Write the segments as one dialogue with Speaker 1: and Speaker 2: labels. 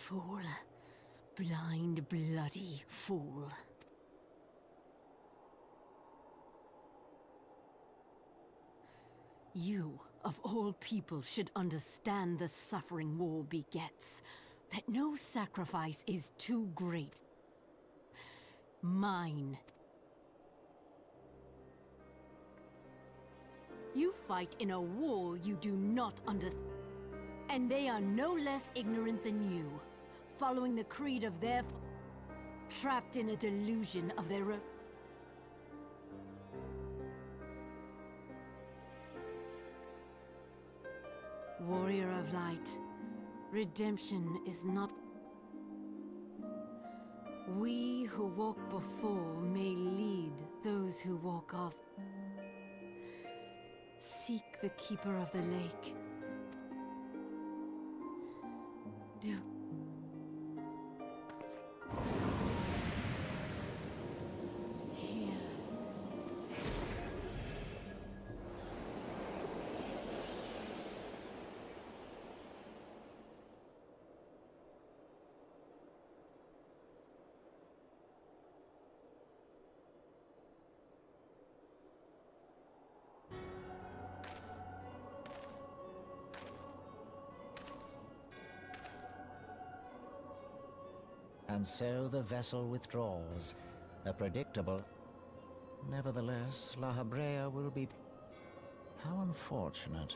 Speaker 1: Fool. Blind, bloody fool. You, of all people, should understand the suffering war begets. That no sacrifice is too great. Mine. You fight in a war you do not understand. And they are no less ignorant than you, following the creed of their trapped in a delusion of their own. Warrior of light, redemption is not. We who walk before may lead those who walk off. Seek the keeper of the lake. Do. Here.
Speaker 2: And so the vessel withdraws. A predictable. Nevertheless, La Habrea will be... How unfortunate.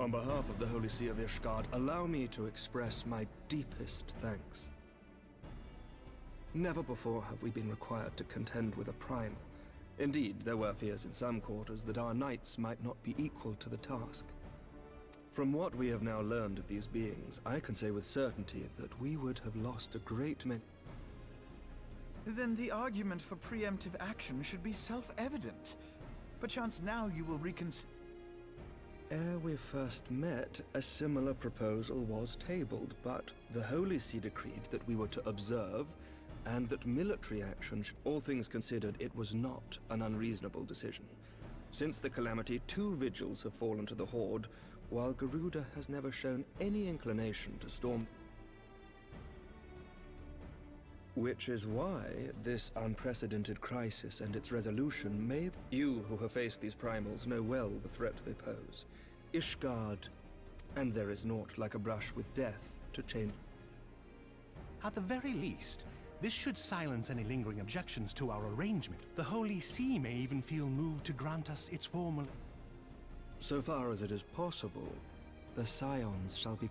Speaker 3: On behalf of the Holy See of Ishgard, allow me to express my deepest thanks. Never before have we been required to contend with a primal. Indeed, there were fears in some quarters that our knights might not be equal to the task. From what we have now learned of these beings, I can say with certainty that we would have lost a great many.
Speaker 4: Then the argument for preemptive action should be self-evident. Perchance now you will reconsider.
Speaker 3: Ere we first met, a similar proposal was tabled, but the Holy See decreed that we were to observe, and that military action should. All things considered, it was not an unreasonable decision. Since the calamity, 2 vigils have fallen to the Horde, while Garuda has never shown any inclination to storm. Which is why this unprecedented crisis and its resolution may... You who have faced these primals know well the threat they pose. Ishgard, and there is naught like a brush with death to change.
Speaker 5: At the very least, this should silence any lingering objections to our arrangement. The Holy See may even feel moved to grant us its formal...
Speaker 3: So far as it is possible, the Scions shall be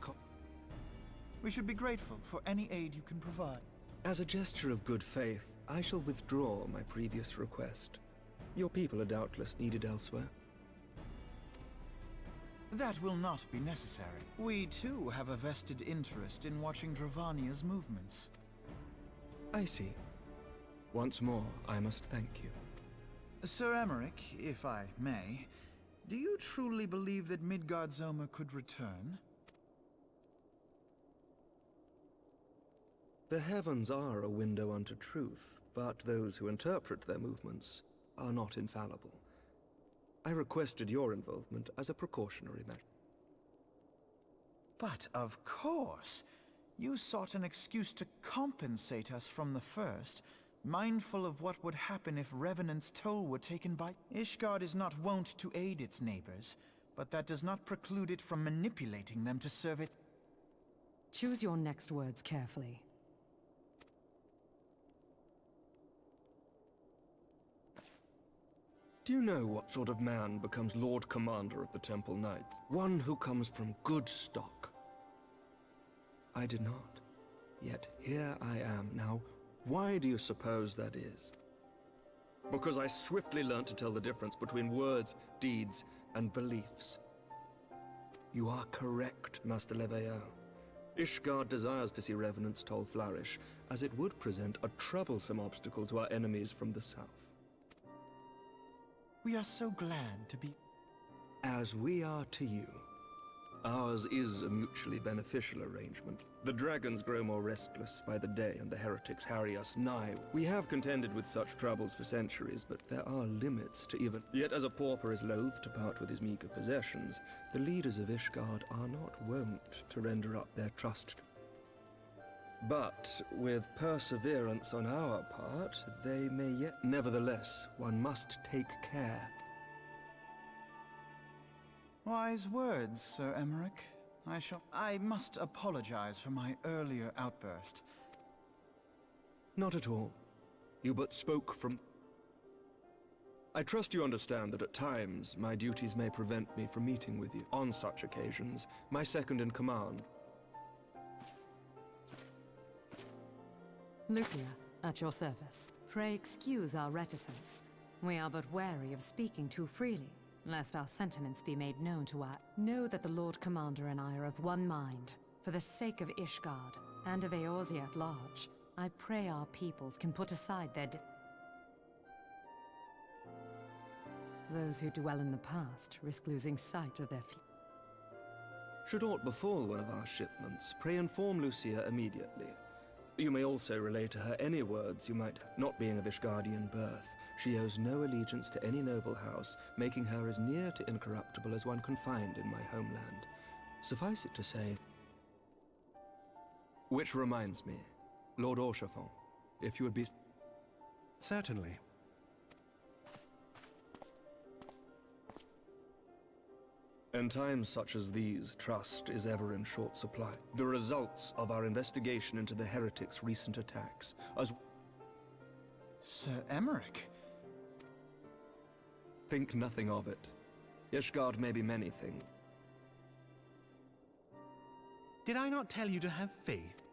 Speaker 4: We should be grateful for any aid you can provide.
Speaker 3: As a gesture of good faith, I shall withdraw my previous request. Your people are doubtless needed elsewhere.
Speaker 4: That will not be necessary. We too have a vested interest in watching Dravania's movements.
Speaker 3: I see. Once more, I must thank you.
Speaker 4: Sir Emmerich, if I may, do you truly believe that Midgard-Zoma could return?
Speaker 3: The heavens are a window unto truth, but those who interpret their movements are not infallible. I requested your involvement as a precautionary measure.
Speaker 4: But of course, you sought an excuse to compensate us from the first, mindful of what would happen if Revenant's toll were taken by... Ishgard is not wont to aid its neighbors, but that does not preclude it from manipulating them to serve it.
Speaker 1: Choose your next words carefully.
Speaker 3: Do you know what sort of man becomes Lord Commander of the Temple Knights? One who comes from good stock. I did not. Yet here I am now. Why do you suppose that is? Because I swiftly learnt to tell the difference between words, deeds, and beliefs. You are correct, Master Leveilleur. Ishgard desires to see Revenant's toll flourish, as it would present a troublesome obstacle to our enemies from the south.
Speaker 4: We are so glad to be...
Speaker 3: As we are to you. Ours is a mutually beneficial arrangement. The dragons grow more restless by the day, and the heretics harry us nigh. We have contended with such troubles for centuries, but there are limits to even... Yet as a pauper is loath to part with his meager possessions, the leaders of Ishgard are not wont to render up their trust. But with perseverance on our part, they may yet... Nevertheless, one must take care.
Speaker 4: Wise words, Sir Emmerich. I must apologize for my earlier outburst.
Speaker 3: Not at all. You but spoke from... I trust you understand that at times, my duties may prevent me from meeting with you. On such occasions, my second-in-command...
Speaker 1: Lucia, at your service. Pray excuse our reticence. We are but wary of speaking too freely, lest our sentiments be made known to our... Know that the Lord Commander and I are of one mind. For the sake of Ishgard, and of Eorzea at large, I pray our peoples can put aside their... Those who dwell in the past risk losing sight of their future.
Speaker 3: Should aught befall one of our shipments, pray inform Lucia immediately. You may also relay to her any words you might... Not being of Ishgardian birth, she owes no allegiance to any noble house, making her as near to incorruptible as one can find in my homeland. Suffice it to say... Which reminds me, Lord Orchefon, if you would be...
Speaker 5: Certainly.
Speaker 3: In times such as these, trust is ever in short supply. The results of our investigation into the heretics' recent attacks, as...
Speaker 4: Sir Emmerich?
Speaker 3: Think nothing of it. Ishgard may be many things.
Speaker 5: Did I not tell you to have faith?